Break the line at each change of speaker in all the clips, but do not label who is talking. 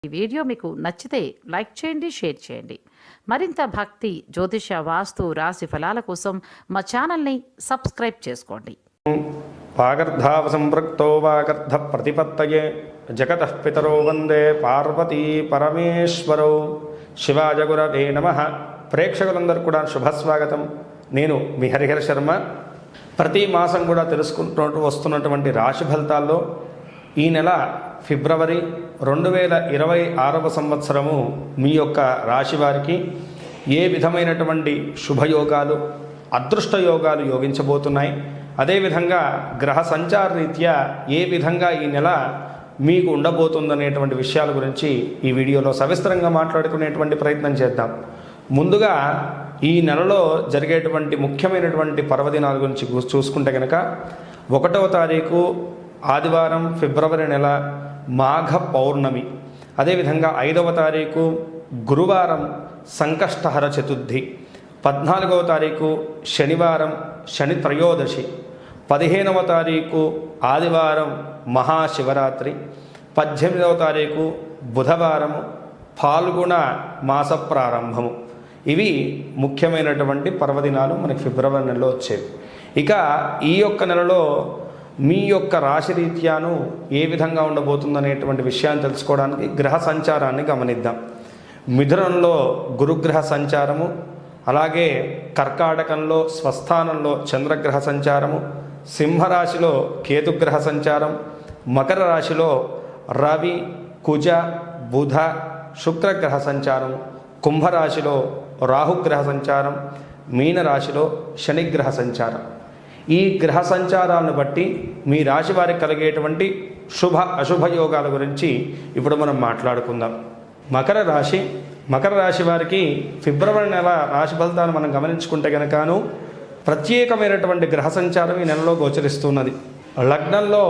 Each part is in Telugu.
ఈ వీడియో మీకు నచ్చితే లైక్ చేయండి, షేర్ చేయండి. మరింత భక్తి, జ్యోతిష, వాస్తు, రాశి ఫలాల కోసం మా ఛానల్ని సబ్స్క్రైబ్ చేసుకోండి.
వాగర్ధావ సంపృక్తో వాగర్ధ ప్రతిపత్తయే జగతః పితరో వందే పార్వతీ పరమేశ్వరౌ. శివాయ గురవే నమః. ప్రేక్షకులందరూ కూడా శుభస్వాగతం. నేను మీ హరిహర శర్మ. ప్రతి మాసం కూడా తెలుసుకుంటూ వస్తున్నటువంటి రాశి ఫలితాల్లో ఈ నెల ఫిబ్రవరి 2026 సంవత్సరము మీ యొక్క రాశి వారికి ఏ విధమైనటువంటి శుభయోగాలు, అదృష్ట యోగాలు యోగించబోతున్నాయి, అదేవిధంగా గ్రహ సంచార రీత్యా ఏ విధంగా ఈ నెల మీకు ఉండబోతుందనేటువంటి విషయాల గురించి ఈ వీడియోలో సవిస్తరంగా మాట్లాడుకునేటువంటి ప్రయత్నం చేద్దాం. ముందుగా ఈ నెలలో జరిగేటువంటి ముఖ్యమైనటువంటి పర్వదినాల గురించి చూసుకుంటే కనుక 1వ తారీఖు ఆదివారం ఫిబ్రవరి నెల మాఘ పౌర్ణమి, అదేవిధంగా 5వ తారీఖు గురువారం సంకష్టహర చతుర్థి, 14వ తారీఖు శనివారం శని త్రయోదశి, 15వ తారీఖు ఆదివారం మహాశివరాత్రి, 18వ తారీఖు బుధవారం ఫాల్గుణ మాస ప్రారంభము. ఇవి ముఖ్యమైనటువంటి పర్వదినాలు మనకి ఫిబ్రవరి నెలలో వచ్చేవి. ఇక ఈ యొక్క నెలలో మీ యొక్క రాశి రీత్యాను ఏ విధంగా ఉండబోతుందనేటువంటి విషయాన్ని తెలుసుకోవడానికి గ్రహ సంచారాన్ని గమనిద్దాం. మిథునంలో గురుగ్రహ సంచారము, అలాగే కర్కాటకంలో స్వస్థానంలో చంద్రగ్రహ సంచారము, సింహరాశిలో కేతుగ్రహ సంచారం, మకర రాశిలో రవి, కుజ, బుధ, శుక్రగ్రహ సంచారం, కుంభరాశిలో రాహుగ్రహ సంచారం, మీనరాశిలో శనిగ్రహ సంచారం. ఈ గ్రహ సంచారాలను బట్టి మీ రాశి వారికి కలిగేటువంటి శుభ అశుభ యోగాల గురించి ఇప్పుడు మనం మాట్లాడుకుందాం. మకర రాశి వారికి ఫిబ్రవరి నెల రాశి ఫలితాలు మనం గమనించుకుంటే కనుకను ప్రత్యేకమైనటువంటి గ్రహ సంచారం ఈ నెలలో గోచరిస్తున్నది. లగ్నంలో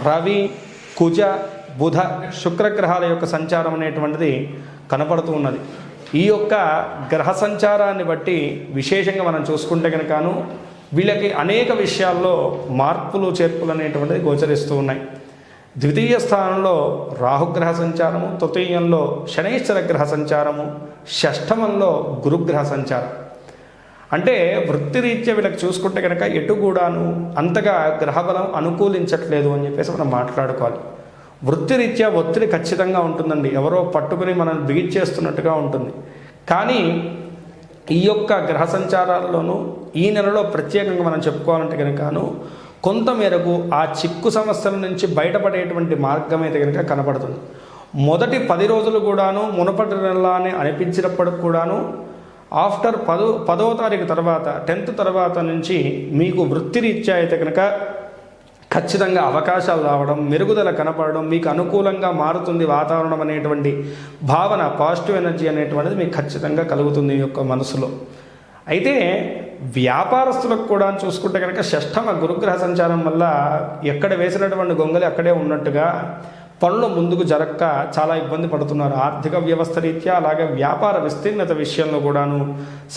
రవి, కుజ, బుధ, శుక్రగ్రహాల యొక్క సంచారం అనేటువంటిది కనపడుతూ ఉన్నది. ఈ యొక్క గ్రహ సంచారాన్ని బట్టి విశేషంగా మనం చూసుకుంటే కనుకను వీళ్ళకి అనేక విషయాల్లో మార్పులు చేర్పులు అనేటువంటిది గోచరిస్తూ ఉన్నాయి. ద్వితీయ స్థానంలో రాహుగ్రహ సంచారము, తృతీయంలో శనైశ్చర గ్రహ సంచారము, షష్ఠమంలో గురుగ్రహ సంచారం. అంటే వృత్తిరీత్యా వీళ్ళకి చూసుకుంటే కనుక ఎటు కూడాను అంతగా గ్రహబలం అనుకూలించట్లేదు అని చెప్పేసి మనం మాట్లాడుకోవాలి. వృత్తిరీత్యా ఒత్తిడి ఖచ్చితంగా ఉంటుందండి, ఎవరో పట్టుకుని మనం బిగిచ్చేస్తున్నట్టుగా ఉంటుంది. కానీ ఈ యొక్క గ్రహ సంచారాల్లోనూ ఈ నెలలో ప్రత్యేకంగా మనం చెప్పుకోవాలంటే కనుకను కొంతమేరకు ఆ చిక్కు సమస్యల నుంచి బయటపడేటువంటి మార్గం అయితే కనుక కనపడుతుంది. మొదటి 10 రోజులు కూడాను మునపటి నెలనే అనిపించినప్పటికి కూడాను ఆఫ్టర్ 10వ తారీఖు తర్వాత 10th తర్వాత నుంచి మీకు వృత్తిరీత్యా అయితే కనుక ఖచ్చితంగా అవకాశాలు రావడం, మెరుగుదల కనపడడం, మీకు అనుకూలంగా మారుతుంది వాతావరణం అనేటువంటి భావన, పాజిటివ్ ఎనర్జీ అనేటువంటిది మీకు ఖచ్చితంగా కలుగుతుంది ఈ యొక్క మనసులో. అయితే వ్యాపారస్తులకు కూడా చూసుకుంటే కనుక షష్ఠమ గురుగ్రహ సంచారం వల్ల ఎక్కడ వేసినటువంటి గొంగలి అక్కడే ఉన్నట్టుగా పనులు ముందుకు జరగక చాలా ఇబ్బంది పడుతున్నారు. ఆర్థిక వ్యవస్థ రీత్యా అలాగే వ్యాపార విస్తీర్ణత విషయంలో కూడాను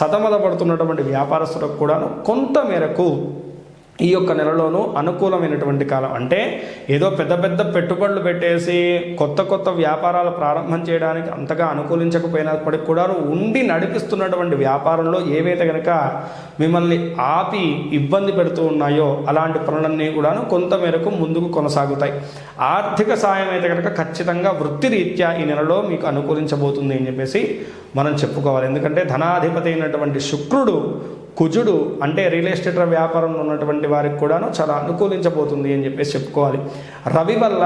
సతమత పడుతున్నటువంటి వ్యాపారస్తులకు కూడాను కొంత మేరకు ఈ యొక్క నెలలోనూ అనుకూలమైనటువంటి కాలం. అంటే ఏదో పెద్ద పెద్ద పెట్టుబడులు పెట్టేసి కొత్త వ్యాపారాలు ప్రారంభం చేయడానికి అంతగా అనుకూలించకపోయినప్పటికీ కూడా ఉండి నడిపిస్తున్నటువంటి వ్యాపారంలో ఏవైతే కనుక మిమ్మల్ని ఆపి ఇబ్బంది పెడుతూ ఉన్నాయో అలాంటి పనులన్నీ కూడాను కొంతమేరకు ముందుకు కొనసాగుతాయి. ఆర్థిక సాయం అయితే కనుక ఖచ్చితంగా వృత్తిరీత్యా ఈ నెలలో మీకు అనుకూలించబోతుంది అని చెప్పేసి మనం చెప్పుకోవాలి. ఎందుకంటే ధనాధిపతి అయినటువంటి శుక్రుడు, కుజుడు అంటే రియల్ ఎస్టేట్ వ్యాపారంలో ఉన్నటువంటి వారికి కూడాను చాలా అనుకూలించబోతుంది అని చెప్పేసి చెప్పుకోవాలి. రవి వల్ల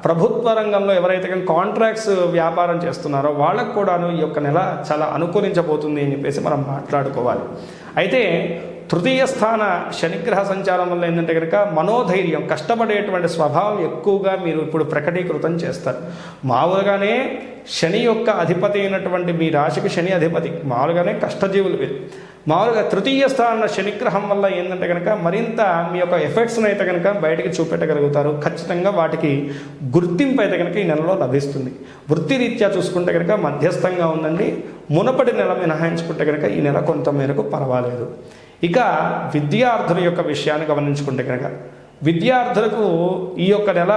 ప్రభుత్వ రంగంలో ఎవరైతే కాంట్రాక్ట్స్ వ్యాపారం చేస్తున్నారో వాళ్ళకు కూడాను ఈ యొక్క నెల చాలా అనుకూలించబోతుంది అని చెప్పేసి మనం మాట్లాడుకోవాలి. అయితే తృతీయ స్థాన శనిగ్రహ సంచారం వల్ల ఏంటంటే కనుక మనోధైర్యం, కష్టపడేటువంటి స్వభావం ఎక్కువగా మీరు ఇప్పుడు ప్రకటీకృతం చేస్తారు. మామూలుగానే శని యొక్క అధిపతి అయినటువంటి మీ రాశికి శని అధిపతి మామూలుగానే కష్టజీవులు వీరు. మామూలుగా తృతీయ స్థాన శనిగ్రహం వల్ల ఏంటంటే కనుక మరింత మీ యొక్క ఎఫెక్ట్స్ని అయితే కనుక బయటికి చూపెట్టగలుగుతారు. ఖచ్చితంగా వాటికి గుర్తింపు అయితే కనుక ఈ నెలలో లభిస్తుంది. వృత్తిరీత్యా చూసుకుంటే కనుక మధ్యస్థంగా ఉందండి. మునపటి నెల మినహాయించుకుంటే కనుక ఈ నెల కొంత మేరకు పర్వాలేదు. ఇక విద్యార్థుల యొక్క విషయాన్ని గమనించుకుంటే కనుక విద్యార్థులకు ఈ యొక్క నెల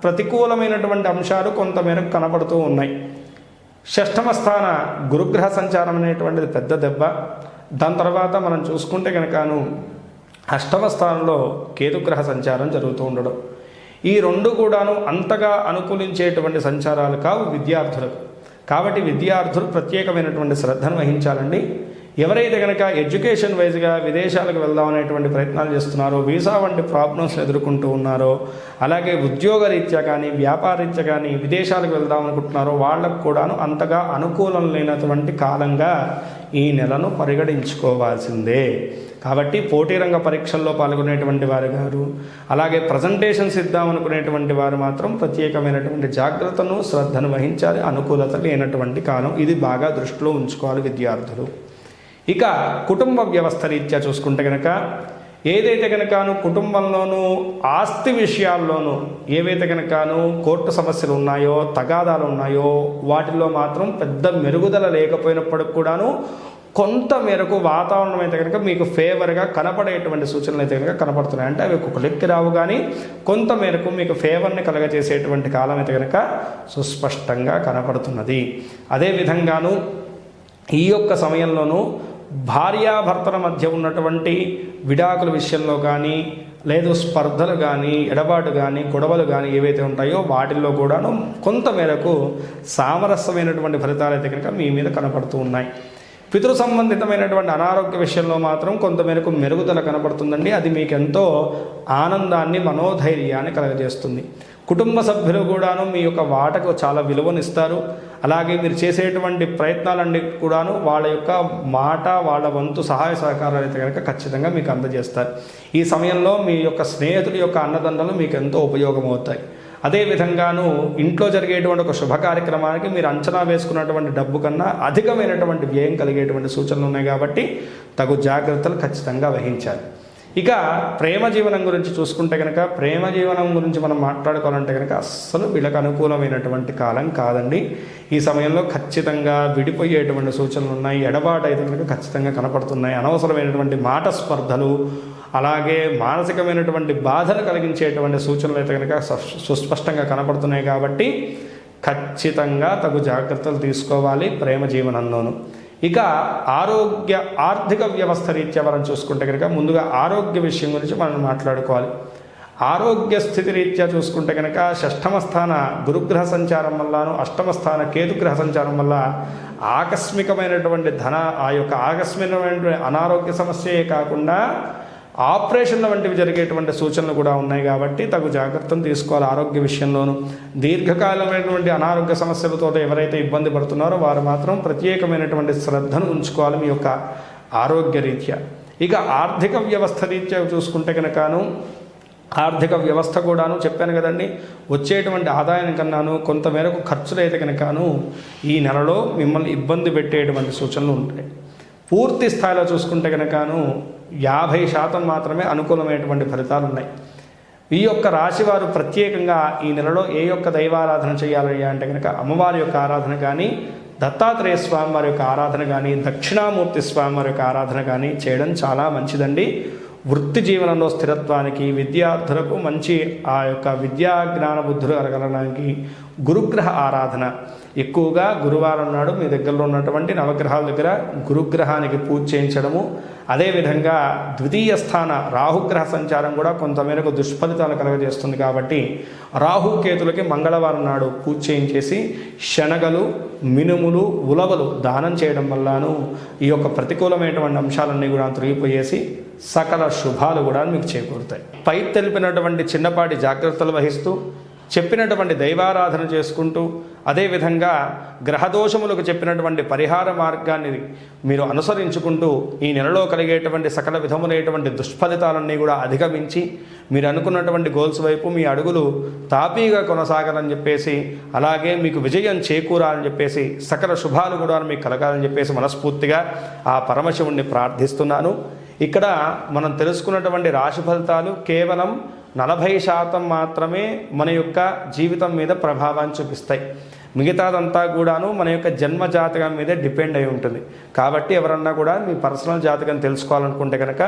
ప్రతికూలమైనటువంటి అంశాలు కొంతమేరకు కనపడుతూ ఉన్నాయి. షష్ఠమ స్థాన గురుగ్రహ సంచారం అనేటువంటిది పెద్ద దెబ్బ. దాని తర్వాత మనం చూసుకుంటే కనుకను అష్టమ స్థానంలో కేతుగ్రహ సంచారం జరుగుతూ ఉండడం, ఈ రెండు కూడాను అంతగా అనుకూలించేటువంటి సంచారాలు కావు విద్యార్థులకు. కాబట్టి విద్యార్థులు ప్రత్యేకమైనటువంటి శ్రద్ధను వహించాలండి. ఎవరైతే కనుక ఎడ్యుకేషన్ వైజ్గా విదేశాలకు వెళ్దాం అనేటువంటి ప్రయత్నాలు చేస్తున్నారో, వీసా వంటి ప్రాబ్లమ్స్ని ఎదుర్కొంటూ ఉన్నారో, అలాగే ఉద్యోగ రీత్యా కానీ వ్యాపారరీత్యా కానీ విదేశాలకు వెళ్దాం అనుకుంటున్నారో వాళ్ళకు కూడాను అంతగా అనుకూలం లేనటువంటి కాలంగా ఈ నెలను పరిగణించుకోవాల్సిందే. కాబట్టి పోటీ రంగ పరీక్షల్లో పాల్గొనేటువంటి వారు గారు, అలాగే ప్రజెంటేషన్స్ ఇద్దామనుకునేటువంటి వారు మాత్రం ప్రత్యేకమైనటువంటి జాగ్రత్తను శ్రద్ధను వహించాలి. అనుకూలత లేనటువంటి కాలం ఇది, బాగా దృష్టిలో ఉంచుకోవాలి విద్యార్థులు. ఇక కుటుంబ వ్యవస్థ రీత్యా చూసుకుంటే కనుక ఏదైతే కనుకను కుటుంబంలోనూ ఆస్తి విషయాల్లోనూ ఏవైతే కనుకను కోర్టు సమస్యలు ఉన్నాయో, తగాదాలు ఉన్నాయో వాటిల్లో మాత్రం పెద్ద మెరుగుదల లేకపోయినప్పటికి కూడాను కొంత మేరకు వాతావరణం అయితే కనుక మీకు ఫేవర్గా కనపడేటువంటి సూచనలు అయితే కనుక కనపడుతున్నాయి. అంటే అవి ఒక్కొక్కరికి రావు, కానీ కొంత మేరకు మీకు ఫేవర్ని కలగజేసేటువంటి కాలం అయితే కనుక సుస్పష్టంగా కనపడుతున్నది. అదేవిధంగాను ఈ యొక్క సమయంలోనూ భార్యాభర్తల మధ్య ఉన్నటువంటి విడాకుల విషయంలో కానీ, లేదు స్పర్ధలు కానీ, ఎడబాటు కానీ, గొడవలు కానీ ఏవైతే ఉంటాయో వాటిల్లో కూడాను కొంత మేరకు సామరస్యమైనటువంటి ఫలితాలు అయితే కనుక మీ మీద కనపడుతూ ఉన్నాయి. పితృ సంబంధితమైనటువంటి అనారోగ్య విషయంలో మాత్రం కొంతమేరకు మెరుగుదల కనపడుతుందండి. అది మీకు ఎంతో ఆనందాన్ని, మనోధైర్యాన్ని కలగజేస్తుంది. కుటుంబ సభ్యులు కూడాను మీ యొక్క వాటకు చాలా విలువనిస్తారు. అలాగే మీరు చేసేటువంటి ప్రయత్నాలన్నీ కూడాను వాళ్ళ యొక్క మాట, వాళ్ళ వంతు సహాయ సహకారాలు అయితే కనుక ఖచ్చితంగా మీకు అందజేస్తారు. ఈ సమయంలో మీ యొక్క స్నేహితుల యొక్క అన్నదండలు మీకు ఎంతో ఉపయోగమవుతాయి. అదేవిధంగాను ఇంట్లో జరిగేటువంటి ఒక శుభ కార్యక్రమానికి మీరు అంచనా వేసుకున్నటువంటి డబ్బు కన్నా అధికమైనటువంటి వ్యయం కలిగేటువంటి సూచనలు ఉన్నాయి. కాబట్టి తగు జాగ్రత్తలు ఖచ్చితంగా వహించాలి. ఇక ప్రేమ జీవనం గురించి చూసుకుంటే కనుక, ప్రేమ జీవనం గురించి మనం మాట్లాడుకోవాలంటే కనుక అస్సలు వీళ్ళకి అనుకూలమైనటువంటి కాలం కాదండి. ఈ సమయంలో ఖచ్చితంగా విడిపోయేటువంటి సూచనలు ఉన్నాయి. ఎడబాటు అయితే కనుక ఖచ్చితంగా కనపడుతున్నాయి. అనవసరమైనటువంటి మాట స్పర్ధలు, అలాగే మానసికమైనటువంటి బాధలు కలిగించేటువంటి సూచనలు అయితే కనుక సుస్పష్టంగా కనపడుతున్నాయి. కాబట్టి ఖచ్చితంగా తగు జాగ్రత్తలు తీసుకోవాలి ప్రేమ జీవనంలోనూ. ఇక ఆర్థిక వ్యవస్థ రీత్యా మనం చూసుకుంటే కనుక ముందుగా ఆరోగ్య విషయం గురించి మనం మాట్లాడుకోవాలి. ఆరోగ్య స్థితి రీత్యా చూసుకుంటే కనుక షష్ఠమ స్థాన గురుగ్రహ సంచారం వల్లను, అష్టమ స్థాన కేతుగ్రహ సంచారం వల్ల ఆకస్మికమైనటువంటి ఆకస్మికమైనటువంటి అనారోగ్య సమస్యే కాకుండా ఆపరేషన్ల వంటివి జరిగేటువంటి సూచనలు కూడా ఉన్నాయి. కాబట్టి తగు జాగ్రత్తలు తీసుకోవాలి ఆరోగ్య విషయంలోనూ. దీర్ఘకాలమైనటువంటి అనారోగ్య సమస్యలతో ఎవరైతే ఇబ్బంది పడుతున్నారో వారు మాత్రం ప్రత్యేకమైనటువంటి శ్రద్ధను ఉంచుకోవాలి మీ యొక్క ఆరోగ్య రీత్యా. ఇక ఆర్థిక వ్యవస్థ రీత్యా చూసుకుంటే కనుకను ఆర్థిక వ్యవస్థ కూడాను చెప్పాను కదండి, వచ్చేటువంటి ఆదాయం కన్నాను కొంతమేరకు ఖర్చులు అయితే కనుకను ఈ నెలలో మిమ్మల్ని ఇబ్బంది పెట్టేటువంటి సూచనలు ఉంటాయి. పూర్తి స్థాయిలో చూసుకుంటే కనుకను 50% మాత్రమే అనుకూలమైనటువంటి ఫలితాలు ఉన్నాయి. ఈ యొక్క రాశివారు ప్రత్యేకంగా ఈ నెలలో ఏ యొక్క దైవారాధన చేయాలి అంటే కనుక అమ్మవారి యొక్క ఆరాధన కానీ, దత్తాత్రేయ స్వామి వారి యొక్క ఆరాధన కానీ, దక్షిణామూర్తి స్వామి వారి యొక్క ఆరాధన కానీ చేయడం చాలా మంచిదండి. వృత్తి జీవనంలో స్థిరత్వానికి, విద్యార్థులకు మంచి ఆ యొక్క విద్యా జ్ఞాన బుద్ధులు అరగలడానికి గురుగ్రహ ఆరాధన ఎక్కువగా గురువారం నాడు మీ దగ్గరలో ఉన్నటువంటి నవగ్రహాల దగ్గర గురుగ్రహానికి పూజ చేయించడము. అదేవిధంగా ద్వితీయ స్థాన రాహుగ్రహ సంచారం కూడా కొంతమేరకు దుష్ఫలితాలు కలుగజేస్తుంది. కాబట్టి రాహుకేతులకి మంగళవారం నాడు పూజ చేయించేసి శనగలు, మినుములు, ఉలవలు దానం చేయడం వల్లను ఈ యొక్క ప్రతికూలమైనటువంటి అంశాలన్నీ కూడా తొలగిపోయేసి సకల శుభాలు కూడా మీకు చేకూరుతాయి. పై తెలిపినటువంటి చిన్నపాటి జాగ్రత్తలు వహిస్తూ చెప్పినటువంటి దైవారాధన చేసుకుంటూ, అదేవిధంగా గ్రహదోషములకు చెప్పినటువంటి పరిహార మార్గాన్ని మీరు అనుసరించుకుంటూ ఈ నెలలో కలిగేటువంటి సకల విధములైనటువంటి దుష్ఫలితాలన్నీ కూడా అధిగమించి మీరు అనుకున్నటువంటి గోల్స్ వైపు మీ అడుగులు తాపీగా కొనసాగాలని చెప్పేసి, అలాగే మీకు విజయం చేకూరాలని చెప్పేసి, సకల శుభాలు కూడా మీకు కలగాలని చెప్పేసి మనస్ఫూర్తిగా ఆ పరమశివుణ్ణి ప్రార్థిస్తున్నాను. ఇక్కడ మనం తెలుసుకున్నటువంటి రాశి ఫలితాలు కేవలం 40% మాత్రమే మన యొక్క జీవితం మీద ప్రభావాన్ని చూపిస్తాయి. మిగతాదంతా కూడాను మన యొక్క జన్మ జాతకం మీదే డిపెండ్ అయి ఉంటుంది. కాబట్టి ఎవరన్నా కూడా మీ పర్సనల్ జాతకం తెలుసుకోవాలనుకుంటే కనుక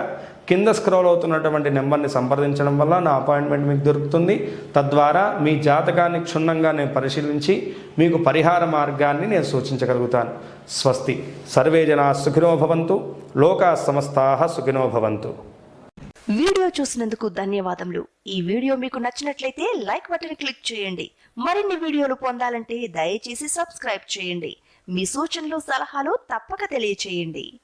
కింద స్క్రోల్ అవుతున్నటువంటి నెంబర్ని సంప్రదించడం వల్ల నా అపాయింట్మెంట్ మీకు దొరుకుతుంది. తద్వారా మీ జాతకాన్ని క్షుణ్ణంగా నేను పరిశీలించి మీకు పరిహార మార్గాన్ని నేను సూచించగలుగుతాను. స్వస్తి. సర్వే జనా సుఖినో భవంతు. లోకా సమస్తాః సుఖినో భవంతు.
వీడియో చూసినందుకు ధన్యవాదములు. ఈ వీడియో మీకు నచ్చినట్లయితే లైక్ బటన్ క్లిక్ చేయండి. మరిన్ని వీడియోలు పొందాలంటే దయచేసి సబ్స్క్రైబ్ చేయండి. మీ సూచనలు సలహాలు తప్పక తెలియచేయండి.